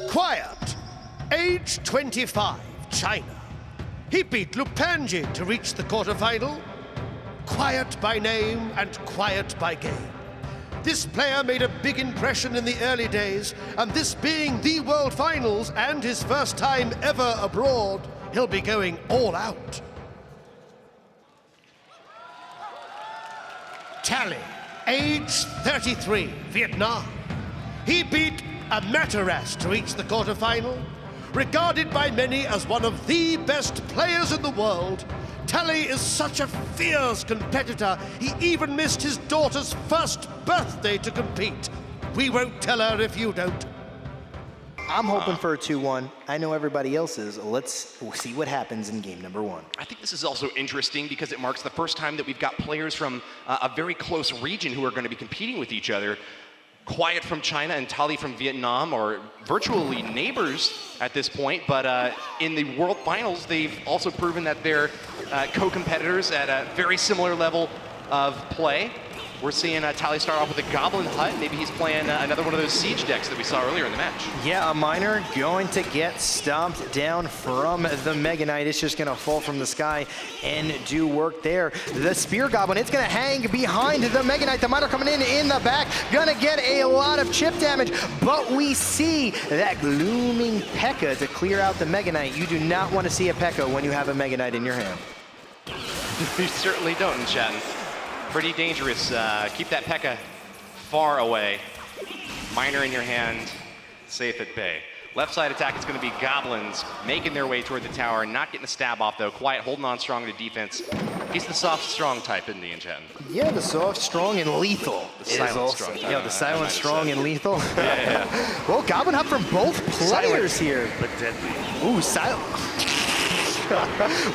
Quiet, age 25, China. He beat Lupanji to reach the quarterfinal. Quiet by name and quiet by game. This player made a big impression in the early days, and this being the World Finals and his first time ever abroad, he'll be going all out. Tali, age 33, Vietnam. He beat Amaterasu to reach the quarterfinal. Regarded by many as one of the best players in the world, Tali is such a fierce competitor, he even missed his daughter's first birthday to compete. We won't tell her if you don't. I'm hoping for a 2-1. I know everybody else is. Let's see what happens in game number 1. I think this is also interesting because it marks the first time that we've got players from a very close region who are going to be competing with each other. Quiet from China and Tali from Vietnam are virtually neighbors at this point, but in the World Finals, they've also proven that they're co-competitors at a very similar level of play. We're seeing Tali start off with a Goblin Hut. Maybe he's playing another one of those siege decks that we saw earlier in the match. Yeah, a miner going to get stomped down from the Mega Knight. It's just going to fall from the sky and do work there. The Spear Goblin, it's going to hang behind the Mega Knight. The miner coming in the back, going to get a lot of chip damage, but we see that glooming P.E.K.K.A. to clear out the Mega Knight. You do not want to see a P.E.K.K.A. when you have a Mega Knight in your hand. You certainly don't, Chatton. Pretty dangerous. Keep that P.E.K.K.A. far away. Miner in your hand, safe at bay. Left side attack is going to be Goblins making their way toward the tower, not getting the stab off though. Quiet holding on strong to defense. He's the soft, strong type, isn't he, in Chatton? Yeah, the soft, strong, and lethal. The silent, strong type. Yeah, the silent, strong, and lethal. Yeah. Well, Goblin Hut from both players silent, here. but deadly. Ooh, silent.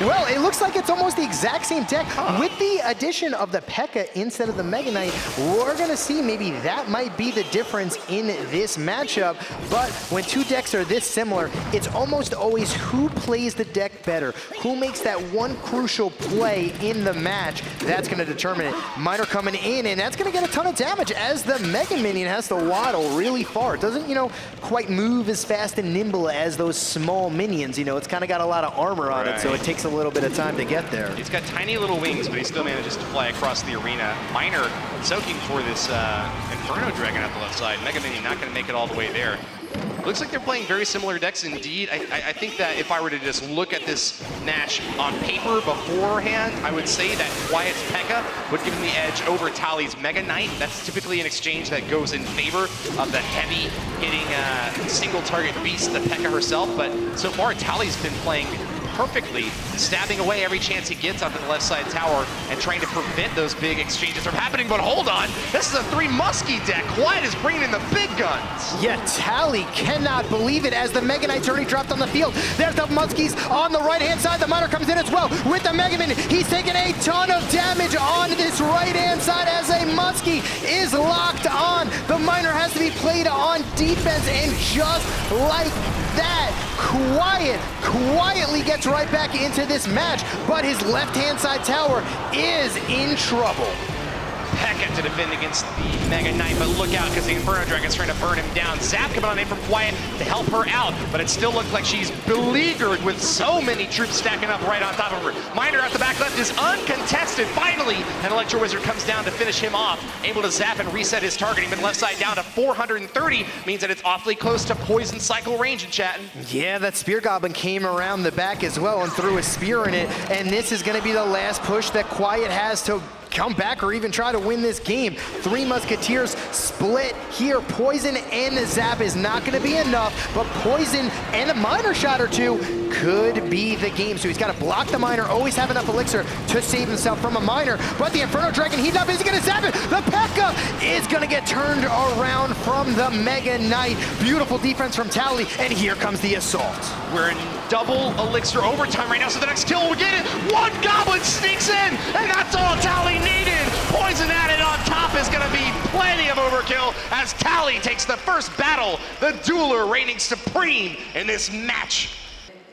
Well, it looks like it's almost the exact same deck. With the addition of the P.E.K.K.A. instead of the Mega Knight, we're going to see maybe that might be the difference in this matchup. But when two decks are this similar, it's almost always who plays the deck better, who makes that one crucial play in the match. That's going to determine it. Miner coming in, and that's going to get a ton of damage as the Mega Minion has to waddle really far. It doesn't, quite move as fast and nimble as those small minions. It's kind of got a lot of armor on it, so it takes a little bit of time to get there. He's got tiny little wings, but he still manages to fly across the arena. Miner soaking for this Inferno Dragon at the left side. Mega Minion not going to make it all the way there. Looks like they're playing very similar decks indeed. I think that if I were to just look at this match on paper beforehand, I would say that Quiet's P.E.K.K.A. would give him the edge over Tali's Mega Knight. That's typically an exchange that goes in favor of the heavy hitting single target beast, the P.E.K.K.A. herself. But so far, Tali's been playing perfectly, stabbing away every chance he gets onto the left side tower and trying to prevent those big exchanges from happening. But hold on, this is a 3 muskie deck. Quiet is bringing in the big guns. Yeah, Tali cannot believe it as the Mega Knight's already dropped on the field. There's the muskies on the right-hand side. The miner comes in as well with the Mega Minion. He's taking a ton of damage on this right-hand side as a muskie is locked on. The miner has to be played on defense, and just like that, quietly gets right back into this match, but his left-hand side tower is in trouble. P.E.K.K.A. to defend against the Mega Knight, but look out because the Inferno Dragon's trying to burn him down. Zap coming on in from Quiet to help her out, but it still looks like she's beleaguered with so many troops stacking up right on top of her. Miner at the back left is uncontested. Finally, an Electro Wizard comes down to finish him off, able to zap and reset his targeting, but left side down to 430 means that it's awfully close to poison cycle range in Chatton. Yeah, that Spear Goblin came around the back as well and threw a spear in it, and this is going to be the last push that Quiet has to come back or even try to win this game. 3 Musketeers split here. Poison and the Zap is not going to be enough, but Poison and a Miner shot or two could be the game. So he's got to block the Miner, always have enough Elixir to save himself from a Miner, but the Inferno Dragon, he's not busy going to zap it. The P.E.K.K.A. is going to get turned around from the Mega Knight. Beautiful defense from Tali, and here comes the assault. We're in double Elixir overtime right now, so the next kill will get it. One Goblin sneaks in, and that's all Tali needed. Poison added on top is going to be plenty of overkill as Tali takes the first battle. The dueler reigning supreme in this match.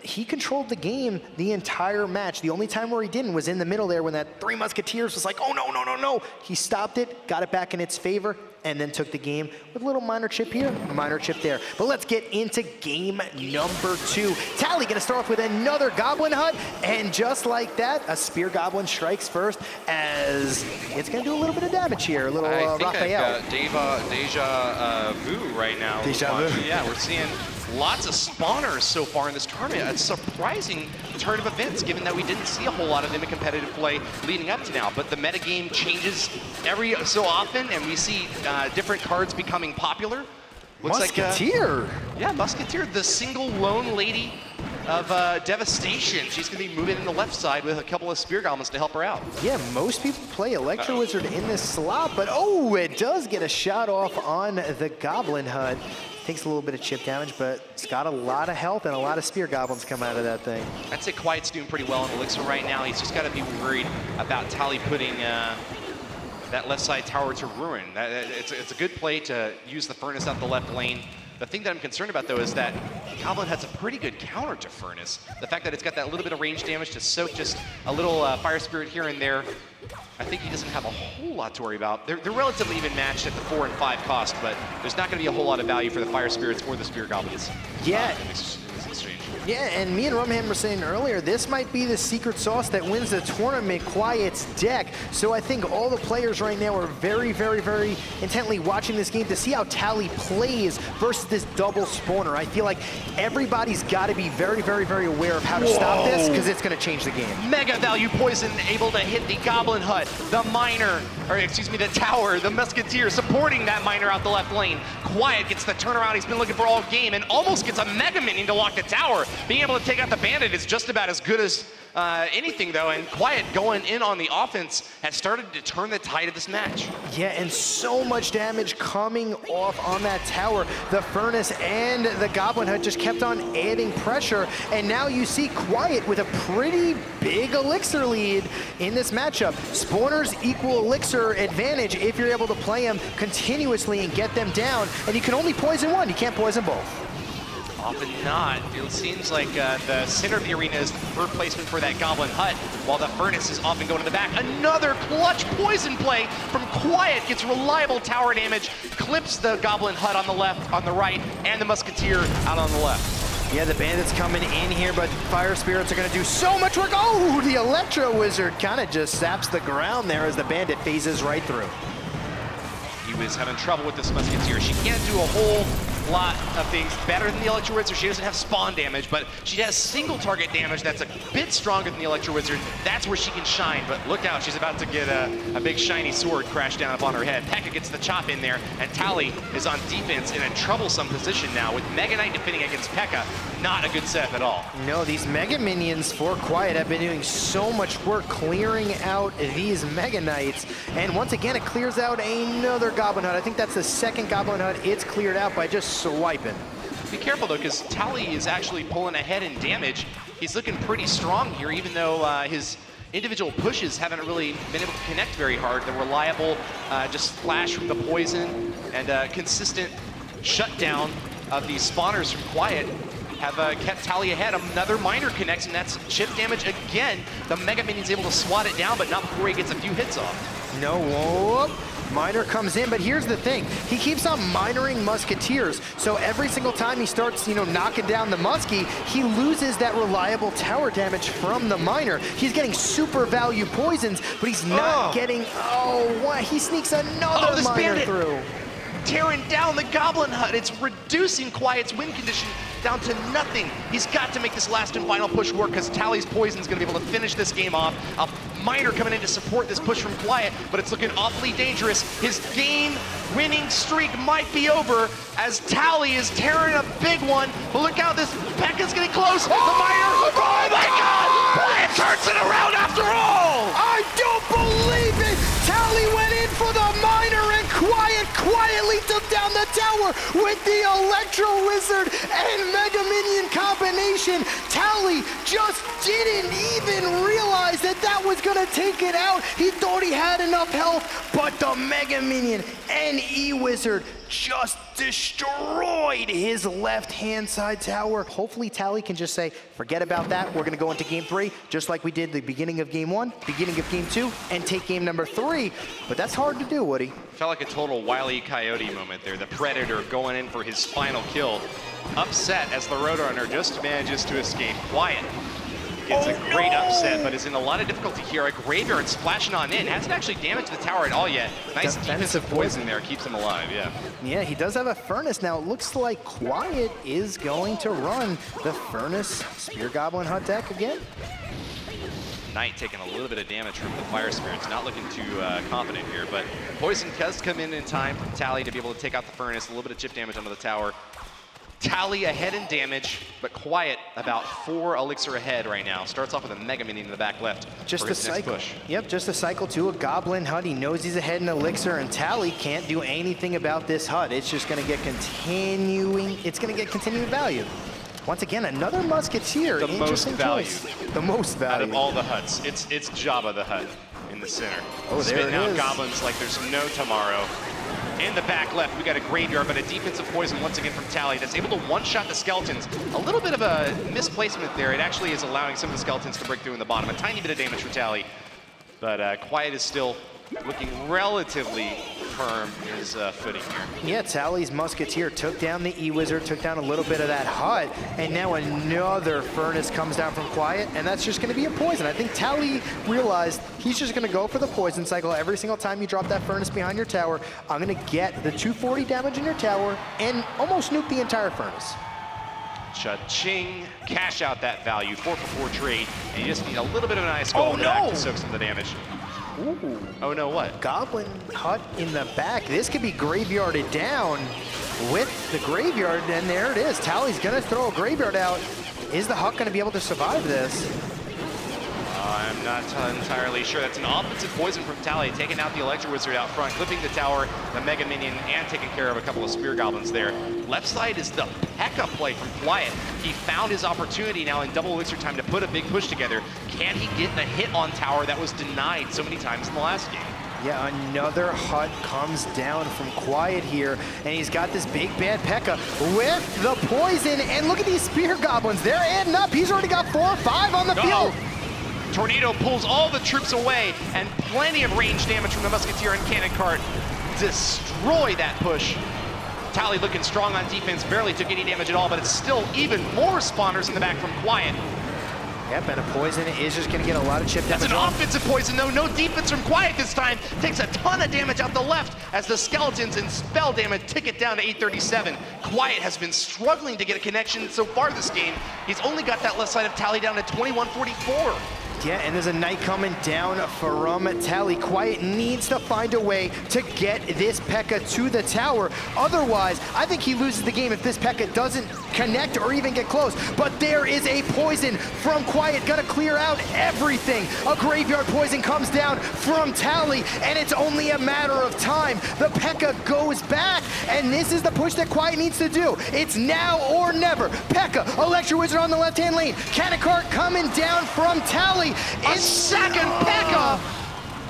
He controlled the game the entire match. The only time where he didn't was in the middle there when that 3 Musketeers was like, oh no. He stopped it, got it back in its favor, and then took the game with a little minor chip here, a minor chip there. But let's get into game number 2. Tali gonna start off with another Goblin Hut, and just like that, a Spear Goblin strikes first as it's gonna do a little bit of damage here, a little I think Raphael. I've got deja vu right now. Deja vu. Yeah, we're seeing lots of spawners so far in this tournament. A surprising turn of events, given that we didn't see a whole lot of them in competitive play leading up to now. But the metagame changes every so often, and we see different cards becoming popular. Looks Musketeer. Yeah, Musketeer, the single lone lady of Devastation. She's going to be moving in the left side with a couple of Spear Goblins to help her out. Yeah, most people play Electro Wizard in this slot, but oh, it does get a shot off on the Goblin Hut. Takes a little bit of chip damage, but it's got a lot of health and a lot of Spear Goblins come out of that thing. I'd say Quiet's doing pretty well in Elixir right now. He's just got to be worried about Tali putting that left side tower to ruin. It's a good play to use the Furnace out the left lane. The thing that I'm concerned about, though, is that Goblin has a pretty good counter to Furnace. The fact that it's got that little bit of range damage to soak just a little Fire Spirit here and there, I think he doesn't have a whole lot to worry about. They're relatively even matched at the 4 and 5 cost, but there's not going to be a whole lot of value for the Fire Spirits or the Spear Goblins. Yeah. In this exchange. Yeah, and me and Rumham were saying earlier, this might be the secret sauce that wins the tournament, Quiet's deck. So I think all the players right now are very, very, very intently watching this game to see how Tali plays versus this double spawner. I feel like everybody's got to be very, very, very aware of how to stop this, because it's going to change the game. Mega value poison able to hit the Goblin Hut, the Miner, or excuse me, the Tower, the Musketeer supporting that Miner out the left lane. Quiet gets the turnaround he's been looking for all game and almost gets a Mega Minion to lock the tower. Being able to take out the Bandit is just about as good as anything, though, and Quiet going in on the offense has started to turn the tide of this match. Yeah, and so much damage coming off on that tower. The Furnace and the Goblin Hut just kept on adding pressure, and now you see Quiet with a pretty big Elixir lead in this matchup. Spawners equal Elixir advantage if you're able to play them continuously and get them down, and you can only poison one, you can't poison both. Often not. It seems like the center of the arena is the preferred placement for that Goblin Hut, while the Furnace is often going to the back. Another clutch poison play from Quiet, gets reliable tower damage, clips the Goblin Hut on the left, on the right, and the Musketeer out on the left. Yeah, the Bandit's coming in here, but Fire Spirits are going to do so much work. Oh, the Electro Wizard kind of just saps the ground there as the Bandit phases right through. He was having trouble with this Musketeer. She can't do a whole lot of things better than the Electro Wizard. She doesn't have spawn damage, but she has single target damage that's a bit stronger than the Electro Wizard. That's where she can shine, but look out, she's about to get a big shiny sword crash down upon her head. P.E.K.K.A gets the chop in there, and Tali is on defense in a troublesome position now with Mega Knight defending against P.E.K.K.A. Not a good setup at all. No, these Mega Minions for Quiet have been doing so much work clearing out these Mega Knights, and once again it clears out another Goblin Hut. I think that's the second Goblin Hut it's cleared out by just swiping. Be careful though, because Tali is actually pulling ahead in damage. He's looking pretty strong here, even though his individual pushes haven't really been able to connect very hard. The reliable just splash from the poison and consistent shutdown of these spawners from Quiet have kept Tali ahead. Another Miner connects, and that's chip damage again. The Mega Minion's able to swat it down, but not before he gets a few hits off. No, whoop. Miner comes in, but here's the thing. He keeps on minering Musketeers, so every single time he starts, knocking down the Muskie, he loses that reliable tower damage from the Miner. He's getting super value poisons, but he's not getting, what? He sneaks another Miner through. Tearing down the Goblin Hut. It's reducing Quiet's win condition down to nothing. He's got to make this last and final push work, because Tali's poison's going to be able to finish this game off. A Miner coming in to support this push from Quiet, but it's looking awfully dangerous. His game-winning streak might be over as Tali is tearing a big one. But look out, this P.E.K.K.A's getting close. The Miner, oh my God! Quiet turns it around after all! I don't believe it! Tali went in for the Miner, and Quiet quietly took down the tower with the Electro Wizard and Mega Minion combination. Tali just didn't even realize that that was gonna take it out. He thought he had enough health, but the Mega Minion and E-Wizard just destroyed his left-hand side tower. Hopefully Tali can just say, forget about that. We're gonna go into game 3, just like we did the beginning of game 1, beginning of game 2, and take game number 3. But that's hard to do, Woody. Felt like a total Wile E. Coyote moment there. The Predator going in for his final kill. Upset as the Roadrunner just manages to escape. Quiet gets a great upset, but is in a lot of difficulty here. A Graveyard splashing on in. Hasn't actually damaged the tower at all yet. Nice defensive poison there. Keeps him alive, yeah. Yeah, he does have a Furnace now. It looks like Quiet is going to run the Furnace Spear Goblin Hut deck again. Knight taking a little bit of damage from the Fire Spirits. Not looking too confident here, but poison does come in time from Tali to be able to take out the Furnace. A little bit of chip damage onto the tower. Tali ahead in damage, but Quiet about 4 elixir ahead right now. Starts off with a Mega Minion in the back left just for his a cycle. next push. Yep, just a cycle to a Goblin Hut. He knows he's ahead in elixir, and Tali can't do anything about this hut. It's just gonna get continuing. It's gonna get continued value. Once again, another Musketeer. The most value. The most value. Out of all the huts. It's Jabba the Hutt in the center. Oh, there Spitting it out is. goblins like there's no tomorrow. In the back left, we got a Graveyard, but a defensive poison once again from Tali that's able to one-shot the skeletons. A little bit of a misplacement there. It actually is allowing some of the skeletons to break through in the bottom. A tiny bit of damage for Tali, but Quiet is still looking relatively firm in his footing here. Yeah, Tali's Musketeer took down the E-Wizard, took down a little bit of that hut, and now another Furnace comes down from Quiet, and that's just gonna be a poison. I think Tali realized he's just gonna go for the poison cycle. Every single time you drop that Furnace behind your tower, I'm gonna get the 240 damage in your tower and almost nuke the entire Furnace. Cha-ching, cash out that value, 4-for-4 trade, and you just need a little bit of an ice skull back to soak some of the damage. Ooh. Oh no, what? Goblin Hut in the back. This could be graveyarded down with the Graveyard, and there it is. Tali's gonna throw a Graveyard out. Is the Hut gonna be able to survive this? I'm not entirely sure. That's an offensive poison from Tali, taking out the Electro Wizard out front, clipping the tower, the Mega Minion, and taking care of a couple of Spear Goblins there. Left side is the P.E.K.K.A play from Quiet. He found his opportunity now in double elixir time to put a big push together. Can he get the hit on tower that was denied so many times in the last game? Yeah, another Hut comes down from Quiet here, and he's got this big bad P.E.K.K.A with the poison, and look at these Spear Goblins. They're adding up. He's already got 4 or 5 on the field. Tornado pulls all the troops away, and plenty of range damage from the Musketeer and Cannon Cart. Destroy that push. Tali looking strong on defense, barely took any damage at all, but it's still even more spawners in the back from Quiet. Yep, and a poison is just gonna get a lot of chip damage. That's an offensive poison though, no defense from Quiet this time. Takes a ton of damage out the left as the skeletons and spell damage tick it down to 837. Quiet has been struggling to get a connection so far this game. He's only got that left side of Tali down to 2144. Yeah, and there's a Knight coming down from Tali. Quiet needs to find a way to get this P.E.K.K.A to the tower. Otherwise, I think he loses the game if this P.E.K.K.A doesn't connect or even get close. But there is a poison from Quiet, gonna clear out everything. A Graveyard poison comes down from Tali, and it's only a matter of time. The P.E.K.K.A goes back, and this is the push that Quiet needs to do. It's now or never. P.E.K.K.A, Electro Wizard on the left-hand lane. Cannon Cart coming down from Tali. A second P.E.K.K.A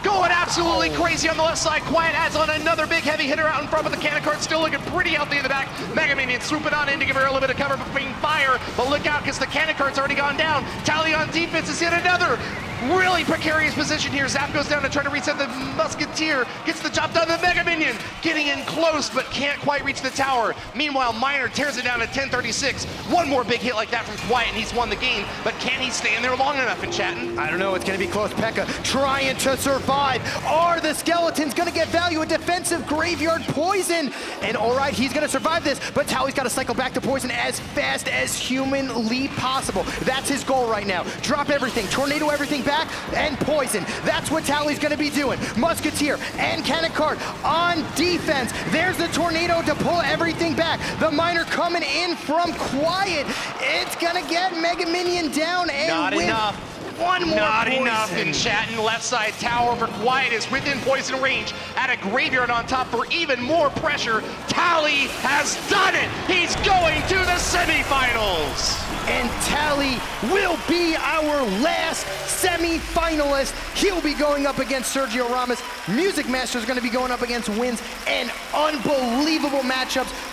going absolutely crazy on the left side. Quiet adds on another big heavy hitter out in front, but the Cannon Cart still looking pretty healthy in the back. Mega Minion swooping on in to give her a little bit of cover from being fire, but look out because the Cannon Cart's already gone down. Tali on defense is in another really precarious position here. Zap goes down to try to reset the Musketeer, gets the job done. The Mega Minion getting in close, but can't quite reach the tower. Meanwhile, Miner tears it down at 1036. One more big hit like that from Quiet, and he's won the game, but can he stay in there long enough in chatting? I don't know, it's gonna be close. P.E.K.K.A trying to survive. Are the skeletons gonna get value? A defensive Graveyard poison, and all right, he's gonna survive this, but Tali's gotta cycle back to poison as fast as humanly possible. That's his goal right now. Drop everything, tornado everything back, and poison. That's what Tali's gonna be doing. Musketeer and Cannon Cart on defense. There's the tornado to pull everything back. The Miner coming in from Quiet. It's gonna get Mega Minion down, and not enough. One more Not poison. enough in chatting. Left side tower for Quiet is within poison range. At a Graveyard on top for even more pressure. Tali has done it. He's going to the semifinals. And Tali Tali will be our last semi-finalist. He'll be going up against Sergio Ramos. Music Master is going to be going up against Wins, and unbelievable matchups.